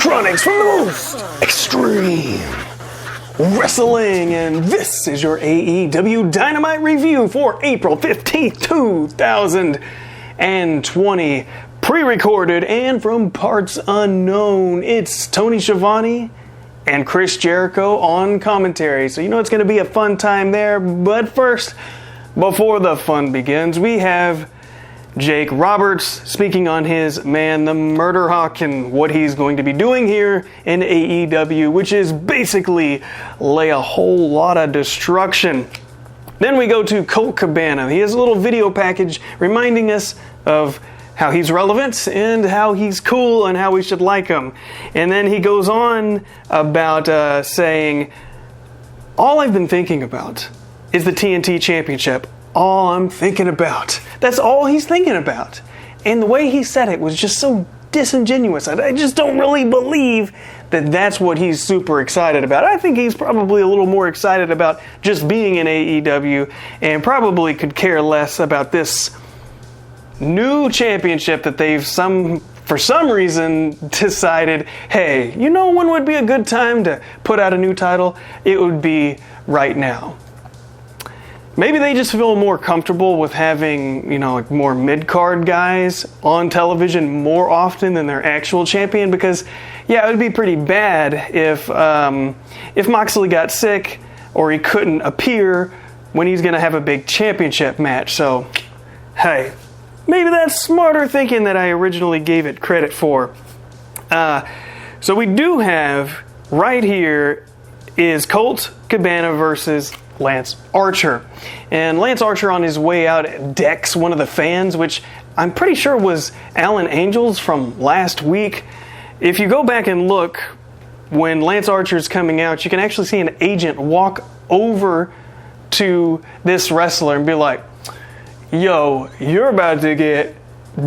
electronics from the most extreme wrestling, and this is your AEW Dynamite review for April 15th, 2020. Pre-recorded and from parts unknown, it's Tony Schiavone and Chris Jericho on commentary. So you know it's going to be a fun time there. But first, before the fun begins, we have Jake Roberts speaking on his Man the Murder Hawk and what he's going to be doing here in AEW, which is basically lay a whole lot of destruction. Then we go to Colt Cabana. He has a little video package reminding us of how he's relevant and how he's cool and how we should like him. And then he goes on about saying, all I've been thinking about is the TNT Championship. All I'm thinking about. That's all he's thinking about. And the way he said it was just so disingenuous. I just don't really believe that that's what he's super excited about. I think he's probably a little more excited about just being in AEW and probably could care less about this new championship that they've for some reason decided, hey, you know when would be a good time to put out a new title? It would be right now. Maybe they just feel more comfortable with having, like more mid-card guys on television more often than their actual champion, because, yeah, it would be pretty bad if Moxley got sick or he couldn't appear when he's going to have a big championship match. So, hey, maybe that's smarter thinking than I originally gave it credit for. So we do have, right here, is Colt Cabana versus Lance Archer. And Lance Archer on his way out decks one of the fans, which I'm pretty sure was Alan Angels from last week. If you go back and look, when Lance Archer's coming out, you can actually see an agent walk over to this wrestler and be like, yo, you're about to get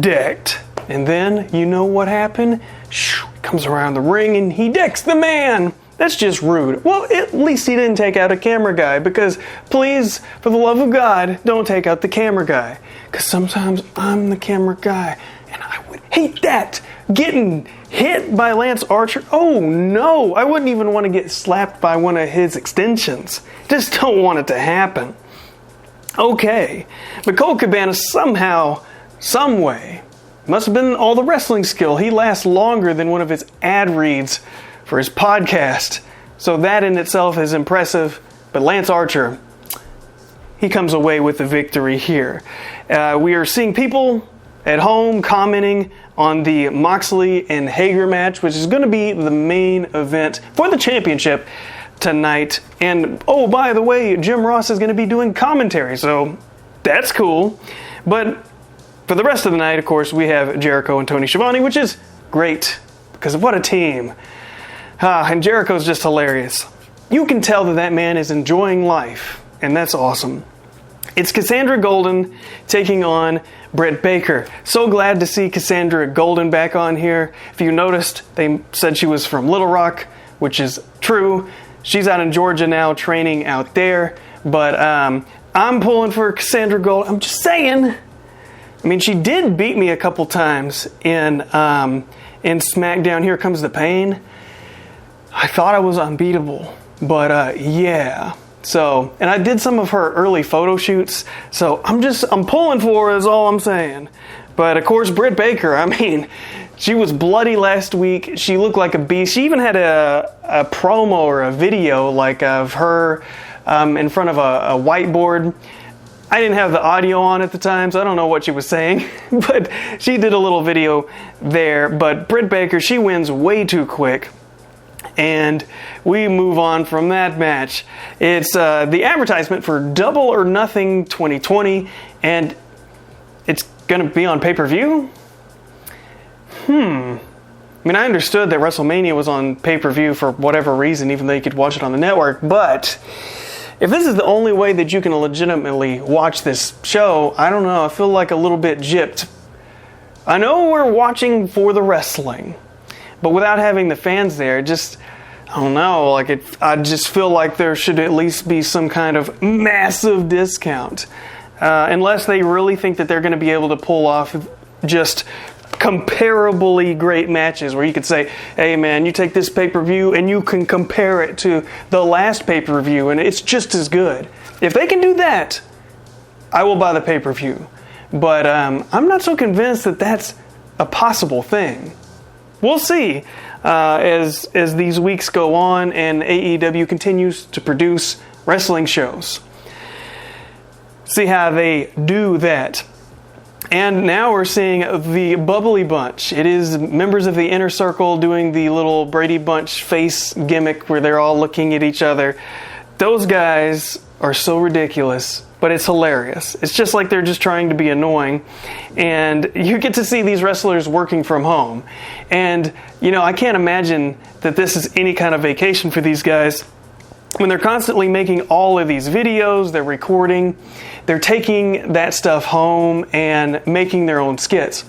decked. And then, you know what happened? He comes around the ring and he decks the man. That's just rude. Well, at least he didn't take out a camera guy, because please, for the love of God, don't take out the camera guy. Because sometimes I'm the camera guy, and I would hate that. Getting hit by Lance Archer, oh no, I wouldn't even want to get slapped by one of his extensions. Just don't want it to happen. Okay, but Colt Cabana somehow, some way, must have been all the wrestling skill. He lasts longer than one of his ad reads for his podcast. So that in itself is impressive. But Lance Archer, he comes away with the victory here. We are seeing people at home commenting on the Moxley and Hager match, which is going to be the main event for the championship tonight. And oh, by the way, Jim Ross is going to be doing commentary, so that's cool. But for the rest of the night, of course, we have Jericho and Tony Schiavone, which is great, because what a team. And Jericho's just hilarious. You can tell that man is enjoying life, and that's awesome. It's Cassandra Golden taking on Britt Baker. So glad to see Cassandra Golden back on here. If you noticed, they said she was from Little Rock, which is true. She's out in Georgia now, training out there. But I'm pulling for Cassandra Golden. I'm just saying. I mean, she did beat me a couple times in SmackDown. Here Comes the Pain. I thought I was unbeatable, but yeah. So, and I did some of her early photo shoots, so I'm pulling for her is all I'm saying. But of course, Britt Baker, I mean, she was bloody last week. She looked like a beast. She even had a promo or a video like of her in front of a whiteboard. I didn't have the audio on at the time, so I don't know what she was saying, but she did a little video there. But Britt Baker, she wins way too quick. And we move on from that match. It's the advertisement for Double or Nothing 2020, and it's going to be on pay-per-view? I mean, I understood that WrestleMania was on pay-per-view for whatever reason, even though you could watch it on the network, but if this is the only way that you can legitimately watch this show, I don't know, I feel like a little bit gypped. I know we're watching for the wrestling, but without having the fans there, I don't know, I just feel like there should at least be some kind of massive discount. Unless they really think that they're going to be able to pull off just comparably great matches where you could say, hey man, you take this pay-per-view and you can compare it to the last pay-per-view and it's just as good. If they can do that, I will buy the pay-per-view. But I'm not so convinced that that's a possible thing. We'll see as these weeks go on and AEW continues to produce wrestling shows. See how they do that. And now we're seeing the Bubbly Bunch. It is members of the Inner Circle doing the little Brady Bunch face gimmick where they're all looking at each other. Those guys are so ridiculous, but it's hilarious. It's just like they're just trying to be annoying. And you get to see these wrestlers working from home. And, you know, I can't imagine that this is any kind of vacation for these guys. When they're constantly making all of these videos, they're recording, they're taking that stuff home and making their own skits.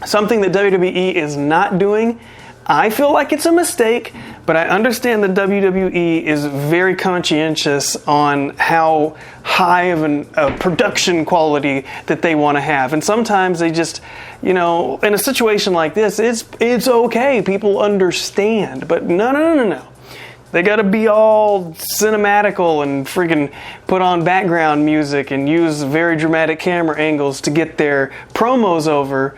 Something that WWE is not doing. I feel like it's a mistake, but I understand that WWE is very conscientious on how high of a production quality that they want to have. And sometimes they just, you know, in a situation like this, it's okay. People understand. But no. They got to be all cinematical and freaking put on background music and use very dramatic camera angles to get their promos over.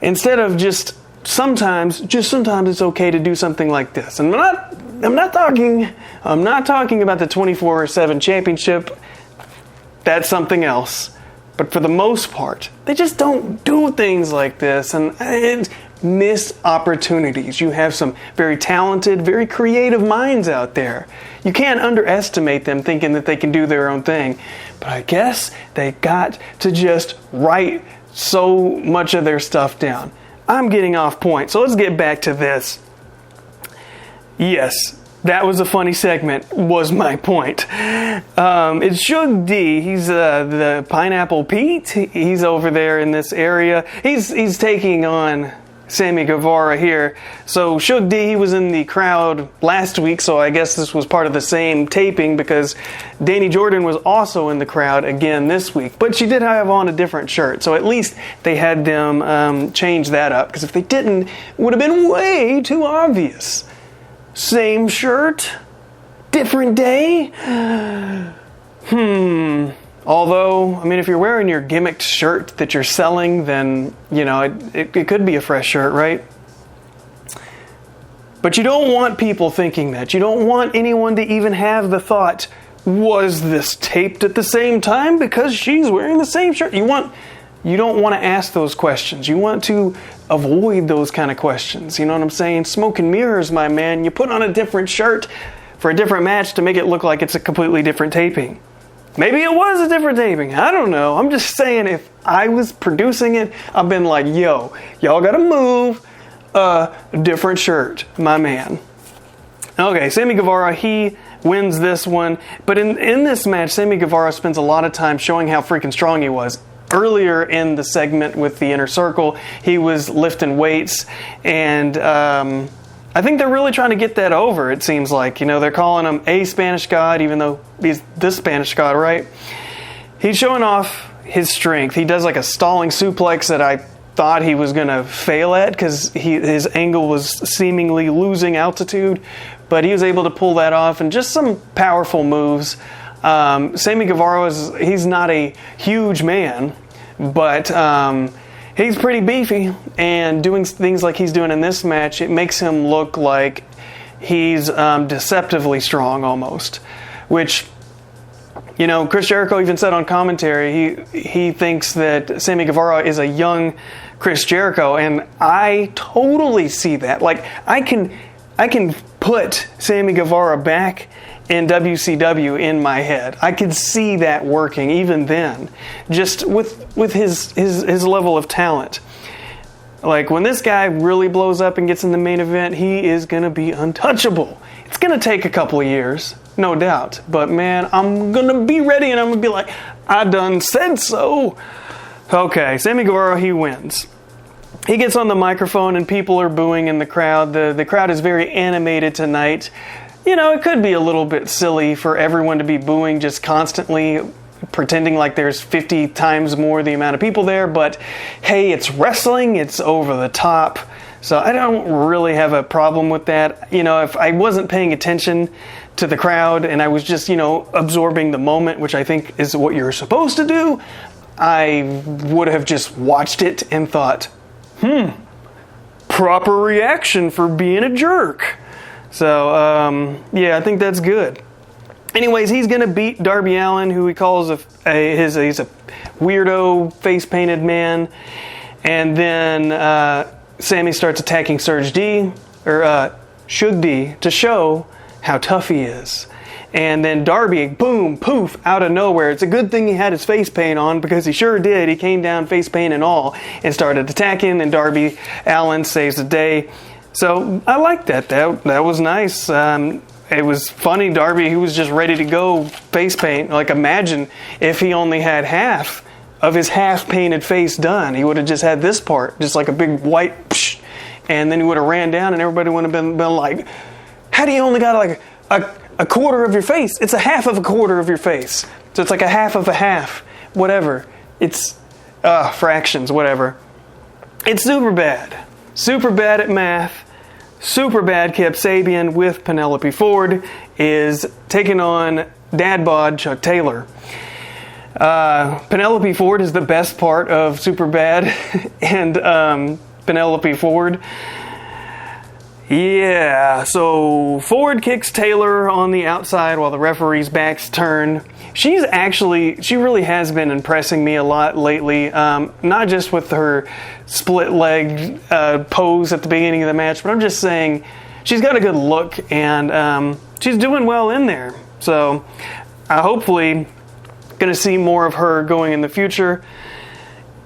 Instead of just sometimes it's okay to do something like this. And I'm not talking about the 24/7 championship. That's something else. But for the most part, they just don't do things like this, and miss opportunities. You have some very talented, very creative minds out there. You can't underestimate them thinking that they can do their own thing. But I guess they got to just write so much of their stuff down. I'm getting off point, so let's get back to this. Yes, that was a funny segment, was my point. It's Shug D. He's the Pineapple Pete. He's over there in this area. He's taking on Sammy Guevara here. So Shug D, he was in the crowd last week, so I guess this was part of the same taping because Danny Jordan was also in the crowd again this week. But she did have on a different shirt, so at least they had them change that up, because if they didn't, it would have been way too obvious. Same shirt, different day? Although, I mean, if you're wearing your gimmicked shirt that you're selling, then, you know, it could be a fresh shirt, right? But you don't want people thinking that. You don't want anyone to even have the thought, was this taped at the same time because she's wearing the same shirt? You don't want to ask those questions. You want to avoid those kind of questions. You know what I'm saying? Smoke and mirrors, my man. You put on a different shirt for a different match to make it look like it's a completely different taping. Maybe it was a different taping. I don't know. I'm just saying, if I was producing it, I've been like, yo, y'all gotta move a different shirt, my man. Okay, Sammy Guevara, he wins this one. But in this match, Sammy Guevara spends a lot of time showing how freaking strong he was. Earlier in the segment with the Inner Circle, he was lifting weights, and I think they're really trying to get that over, it seems like. You know, they're calling him a Spanish God, even though he's the Spanish God, right? He's showing off his strength. He does like a stalling suplex that I thought he was going to fail at because his angle was seemingly losing altitude, but he was able to pull that off, and just some powerful moves. Sammy Guevara, he's not a huge man, but he's pretty beefy, and doing things like he's doing in this match, it makes him look like he's deceptively strong almost. Which, you know, Chris Jericho even said on commentary, he thinks that Sammy Guevara is a young Chris Jericho, and I totally see that. Like, I can put Sammy Guevara back in WCW in my head. I could see that working even then, just with his level of talent. Like, when this guy really blows up and gets in the main event, he is going to be untouchable. It's going to take a couple of years, no doubt. But man, I'm going to be ready, and I'm going to be like, I done said so. Okay, Sammy Guevara, he wins. He gets on the microphone and people are booing in the crowd. The crowd is very animated tonight. You know, it could be a little bit silly for everyone to be booing just constantly. pretending like there's 50 times more the amount of people there, but hey, it's wrestling, it's over the top. So I don't really have a problem with that. If I wasn't paying attention to the crowd and I was just, absorbing the moment, which I think is what you're supposed to do, I would have just watched it and thought, proper reaction for being a jerk. So, yeah, I think that's good. Anyways, he's going to beat Darby Allin, who he calls he's a weirdo, face-painted man. And then Sammy starts attacking Shug D, to show how tough he is. And then Darby, boom, poof, out of nowhere. It's a good thing he had his face paint on, because he sure did. He came down face paint and all and started attacking, and Darby Allin saves the day. So I liked that. That was nice. It was funny. Darby, he was just ready to go face paint. Like, imagine if he only had half of his half-painted face done. He would have just had this part, just like a big white psh, and then he would have ran down and everybody would have been like, how do you only got like a quarter of your face? It's a half of a quarter of your face. So it's like a half of a half. Whatever. It's fractions, whatever. It's super bad. Super bad at math. Super bad Kip Sabian with Penelope Ford is taking on dad bod Chuck Taylor. Penelope Ford is the best part of Superbad, and Penelope Ford. Yeah, so Ford kicks Taylor on the outside while the referee's back's turned. She really has been impressing me a lot lately, not just with her split leg pose at the beginning of the match, but I'm just saying she's got a good look, and she's doing well in there. So hopefully going to see more of her going in the future.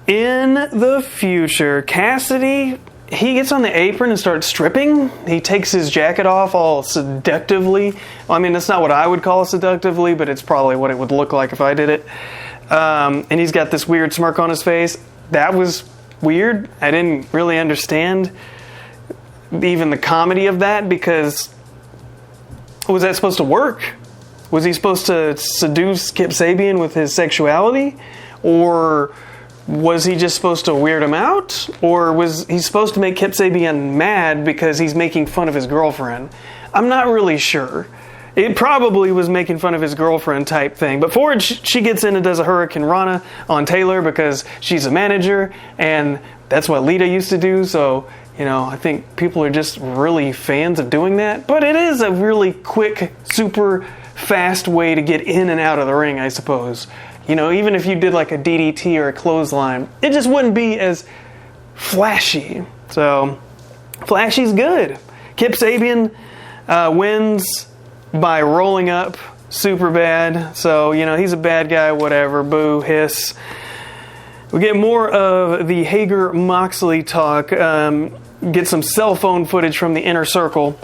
In the future, Cassidy, he gets on the apron and starts stripping. He takes his jacket off all seductively. Well, I mean, that's not what I would call seductively, but it's probably what it would look like if I did it. And he's got this weird smirk on his face. That was weird. I didn't really understand even the comedy of that, because was that supposed to work? Was he supposed to seduce Kip Sabian with his sexuality? Or was he just supposed to weird him out? Or was he supposed to make Kip Sabian mad because he's making fun of his girlfriend? I'm not really sure. It probably was making fun of his girlfriend type thing. But Ford, she gets in and does a Hurricane Rana on Taylor because she's a manager, and that's what Lita used to do. So, I think people are just really fans of doing that. But it is a really quick, super fast way to get in and out of the ring, I suppose. Even if you did like a DDT or a clothesline, it just wouldn't be as flashy. So, flashy's good. Kip Sabian wins by rolling up super bad. So, he's a bad guy, whatever. Boo, hiss. We get more of the Hager-Moxley talk. Get some cell phone footage from the Inner Circle.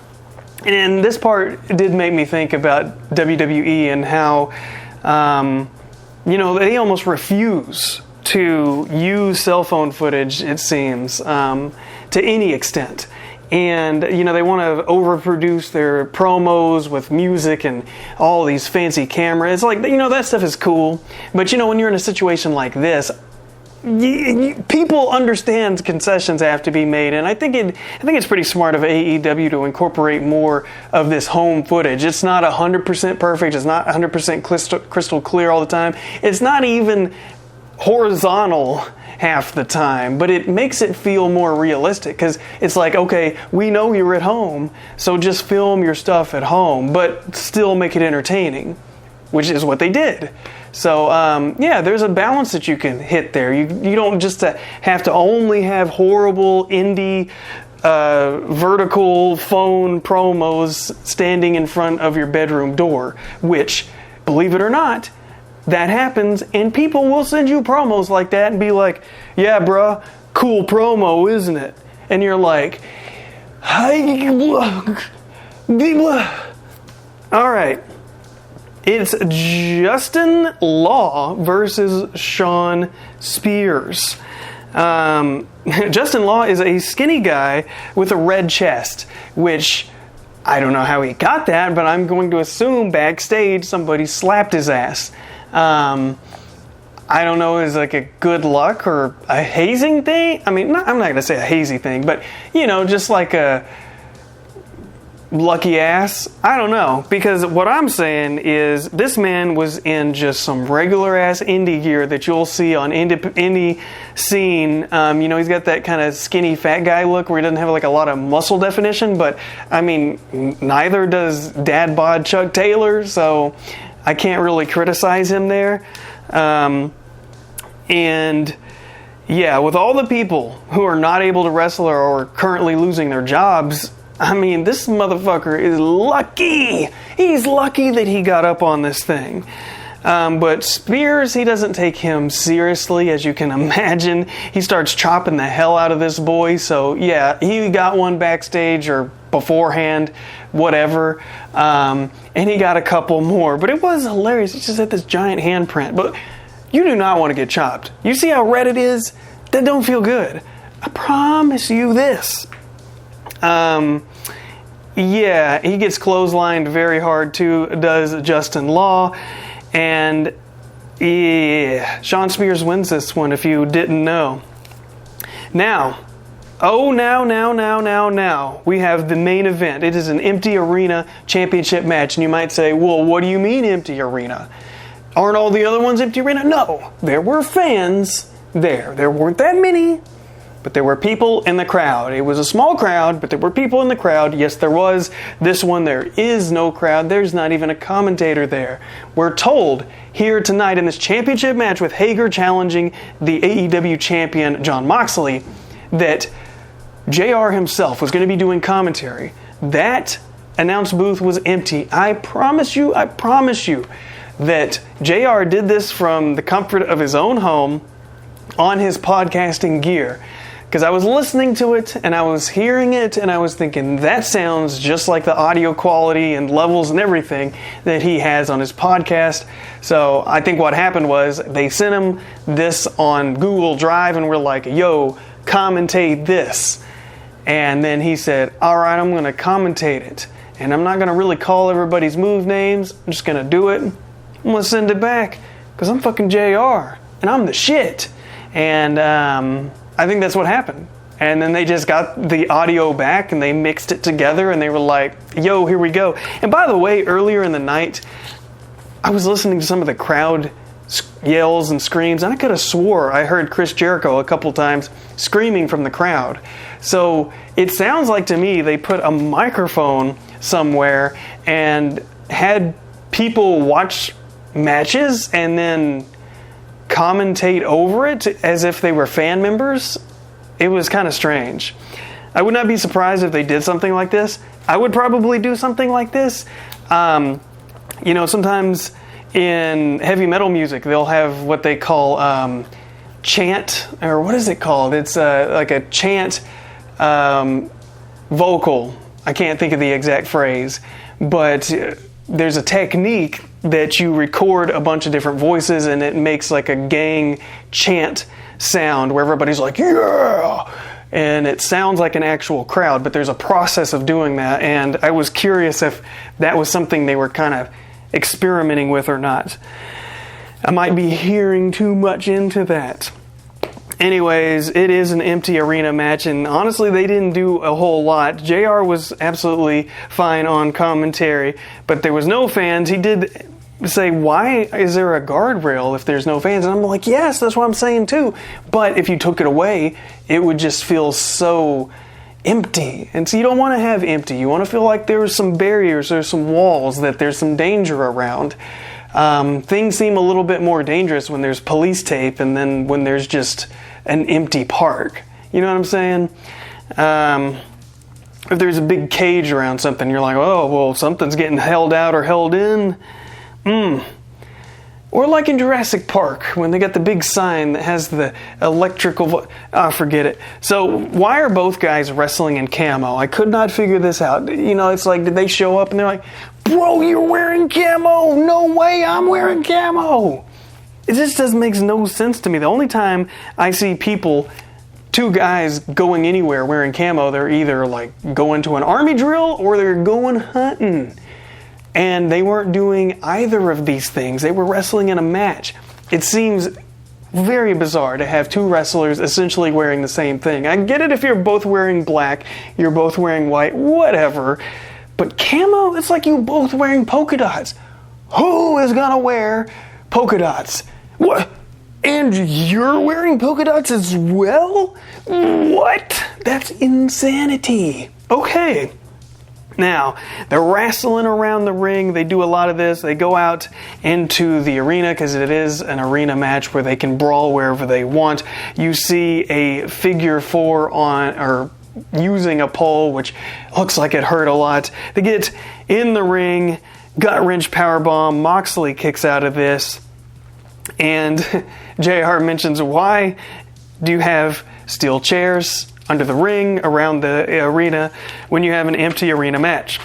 And this part did make me think about WWE and how, they almost refuse to use cell phone footage, it seems, to any extent. And, they want to overproduce their promos with music and all these fancy cameras. It's like, that stuff is cool. But, when you're in a situation like this, people understand concessions have to be made, and I think it's pretty smart of AEW to incorporate more of this home footage. It's not 100% perfect. It's not 100% crystal clear all the time. It's not even horizontal half the time, but it makes it feel more realistic, because it's like, okay, we know you're at home, so just film your stuff at home, but still make it entertaining, which is what they did. So, there's a balance that you can hit there. You don't just have to only have horrible indie vertical phone promos standing in front of your bedroom door, which, believe it or not, that happens, and people will send you promos like that and be like, yeah, bruh, cool promo, isn't it? And you're like, all right. It's Justin Law versus Sean Spears. Justin Law is a skinny guy with a red chest, which I don't know how he got that, but I'm going to assume backstage somebody slapped his ass. I don't know, is like a good luck or a hazing thing. I mean, I'm not going to say a hazy thing, but, just like a lucky ass. I don't know, because what I'm saying is this man was in just some regular ass indie gear that you'll see on indie scene. He's got that kind of skinny fat guy look where he doesn't have like a lot of muscle definition, but I mean, neither does Dad Bod Chuck Taylor, so I can't really criticize him there. And yeah, with all the people who are not able to wrestle or are currently losing their jobs, I mean, this motherfucker is lucky. He's lucky that he got up on this thing. But Spears, he doesn't take him seriously, as you can imagine. He starts chopping the hell out of this boy. So, yeah, he got one backstage or beforehand, whatever. And he got a couple more. But it was hilarious. He just had this giant handprint. But you do not want to get chopped. You see how red it is? That don't feel good. I promise you this. Yeah, he gets clotheslined very hard too, does Justin Law, and yeah, Shawn Spears wins this one if you didn't know. Now, now, we have the main event. It is an empty arena championship match, and you might say, well, what do you mean empty arena? Aren't all the other ones empty arena? No, there were fans there. There weren't that many. But there were people in the crowd. It was a small crowd, but there were people in the crowd. Yes, there was. This one, there is no crowd. There's not even a commentator there. We're told here tonight in this championship match with Hager challenging the AEW champion Jon Moxley that JR himself was going to be doing commentary. That announce booth was empty. I promise you that JR did this from the comfort of his own home on his podcasting gear. Because I was listening to it, and I was hearing it, and I was thinking, that sounds just like the audio quality and levels and everything that he has on his podcast. So I think what happened was they sent him this on Google Drive, and we're like, yo, commentate this. And then he said, all right, I'm going to commentate it. And I'm not going to really call everybody's move names. I'm just going to do it. I'm going to send it back, because I'm fucking JR, and I'm the shit. And I think that's what happened. And then they just got the audio back and they mixed it together and they were like, yo, here we go. And by the way, earlier in the night, I was listening to some of the crowd yells and screams, and I could have swore I heard Chris Jericho a couple times screaming from the crowd. So it sounds like to me they put a microphone somewhere and had people watch matches and then commentate over it as if they were fan members. It was kind of strange. I would not be surprised if they did something like this. I would probably do something like this. Sometimes in heavy metal music, they'll have what they call chant, or what is it called? It's like a chant vocal. I can't think of the exact phrase, but there's a technique that you record a bunch of different voices and it makes like a gang chant sound where everybody's like, yeah! And it sounds like an actual crowd, but there's a process of doing that. And I was curious if that was something they were kind of experimenting with or not. I might be hearing too much into that. Anyways, it is an empty arena match, and honestly, they didn't do a whole lot. JR was absolutely fine on commentary, but there was no fans. He did say, why is there a guardrail if there's no fans? And I'm like, yes, that's what I'm saying too. But if you took it away, it would just feel so empty. And so you don't want to have empty. You want to feel like there's some barriers, there's some walls, that there's some danger around. Things seem a little bit more dangerous when there's police tape and then when there's just an empty park. You know what I'm saying? If there's a big cage around something, you're like, oh, well, something's getting held out or held in. Or like in Jurassic Park, when they got the big sign that has the electrical... forget it. So, why are both guys wrestling in camo? I could not figure this out. It's like, did they show up and they're like, bro, you're wearing camo! No way, I'm wearing camo! It just makes no sense to me. The only time I see two guys going anywhere wearing camo, they're either like going to an army drill or they're going hunting. and they weren't doing either of these things. They were wrestling in a match. It seems very bizarre to have two wrestlers essentially wearing the same thing. I get it if you're both wearing black, you're both wearing white, whatever. But camo, it's like you both wearing polka dots. Who is gonna wear polka dots? What? And you're wearing polka dots as well? What? That's insanity. Okay. Now, they're wrestling around the ring. They do a lot of this. They go out into the arena because it is an arena match where they can brawl wherever they want. You see a figure four using a pole, which looks like it hurt a lot. They get in the ring, gut wrench powerbomb. Moxley kicks out of this. And JR mentions, why do you have steel chairs under the ring around the arena when you have an empty arena match?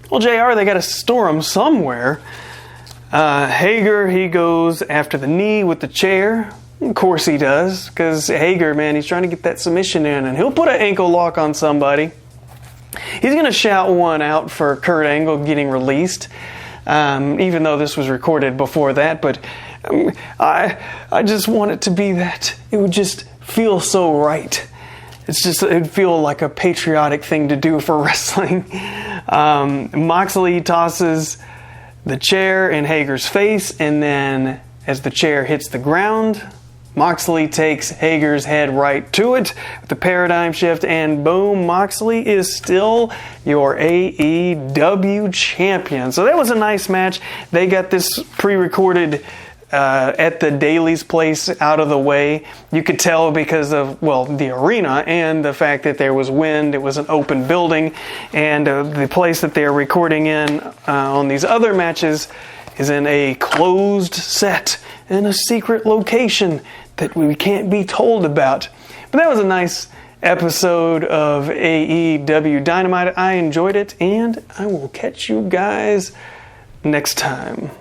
Well, JR, they got to store them somewhere. Hager, he goes after the knee with the chair. Of course he does, because Hager, man, he's trying to get that submission in, and he'll put an ankle lock on somebody. He's going to shout one out for Kurt Angle getting released, even though this was recorded before that, but I just want it to be that. It would just feel so right. It'd feel like a patriotic thing to do for wrestling. Moxley tosses the chair in Hager's face, and then as the chair hits the ground, Moxley takes Hager's head right to it with the paradigm shift, and boom, Moxley is still your AEW champion. So that was a nice match. They got this pre-recorded at the Daily's place out of the way. You could tell because of, well, the arena and the fact that there was wind. It was an open building, and the place that they're recording in on these other matches is in a closed set in a secret location that we can't be told about. But that was a nice episode of AEW Dynamite. I enjoyed it, and I will catch you guys next time.